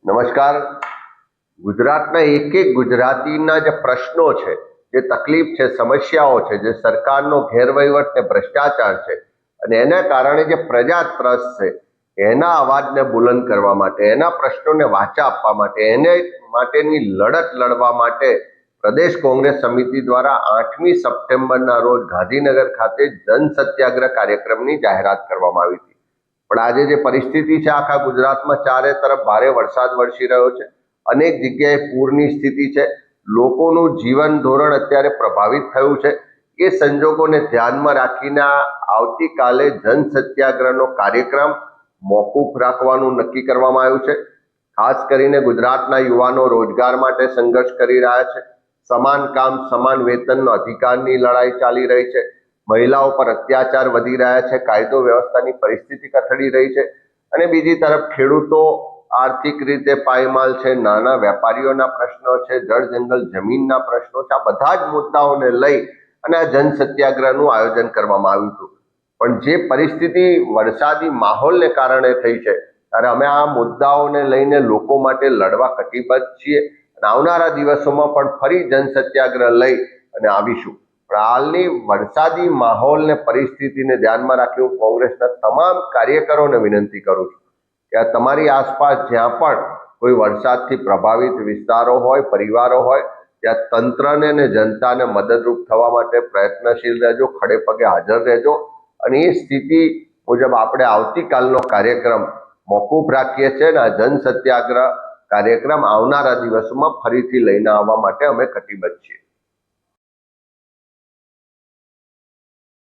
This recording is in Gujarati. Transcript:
નમસ્કાર. ગુજરાતના એક એક ગુજરાતીના જે પ્રશ્નો છે, જે તકલીફ છે, સમસ્યાઓ છે, જે સરકારનો ગેરવહીવટ ને ભ્રષ્ટાચાર છે અને એના કારણે જે પ્રજા ત્રસ્ત છે એના અવાજને બુલંદ કરવા માટે, એના પ્રશ્નોને વાચા આપવા માટે, એને માટેની લડત લડવા માટે પ્રદેશ કોંગ્રેસ સમિતિ દ્વારા 8મી સપ્ટેમ્બરના રોજ ગાંધીનગર ખાતે જન સત્યાગ્રહ કાર્યક્રમની જાહેરાત કરવામાં આવી હતી. પણ આજે જે પરિસ્થિતિ છે, આખા ગુજરાતમાં ચારે તરફ ભારે વરસાદ વરસી રહ્યો છે, અનેક જગ્યાએ પૂરની સ્થિતિ છે, લોકોનું જીવન ધોરણ અત્યારે પ્રભાવિત થયું છે. એ સંજોગોને ધ્યાનમાં રાખીને આવતીકાલે જન સત્યાગ્રહનો કાર્યક્રમ મોકૂફ રાખવાનું નક્કી કરવામાં આવ્યું છે. ખાસ કરીને ગુજરાતના યુવાનો રોજગાર માટે સંઘર્ષ કરી રહ્યા છે, સમાન કામ સમાન વેતનનો અધિકારની લડાઈ ચાલી રહી છે, મહિલાઓ પર અત્યાચાર વધી રહ્યા છે, કાયદો વ્યવસ્થાની પરિસ્થિતિ કથળી રહી છે અને બીજી તરફ ખેડૂતો આર્થિક રીતે પાયમાલ છે, નાના વેપારીઓના પ્રશ્નો છે, જળ જંગલ જમીનના પ્રશ્નો છે. આ બધા જ મુદ્દાઓને લઈ અને આ જન સત્યાગ્રહનું આયોજન કરવામાં આવ્યું હતું. પણ જે પરિસ્થિતિ વરસાદી માહોલને કારણે થઈ છે, ત્યારે અમે આ મુદ્દાઓને લઈને લોકો માટે લડવા કટિબદ્ધ છીએ અને આવનારા દિવસોમાં પણ ફરી જન સત્યાગ્રહ લઈ અને આવીશું. પણ હાલની વરસાદી માહોલને પરિસ્થિતિને ધ્યાનમાં રાખી હું કોંગ્રેસના તમામ કાર્યકરોને વિનંતી કરું છું કે તમારી આસપાસ જ્યાં પણ કોઈ વરસાદથી પ્રભાવિત વિસ્તારો હોય, પરિવારો હોય, ત્યાં તંત્રને અને જનતાને મદદરૂપ થવા માટે પ્રયત્નશીલ રહેજો, ખડે પગે હાજર રહેજો અને એ સ્થિતિ મુજબ આપણે આવતીકાલનો કાર્યક્રમ મોકૂફ રાખીએ છીએ અને આ જન સત્યાગ્રહ કાર્યક્રમ આવનારા દિવસોમાં ફરીથી લઈને આવવા માટે અમે કટિબદ્ધ છીએ.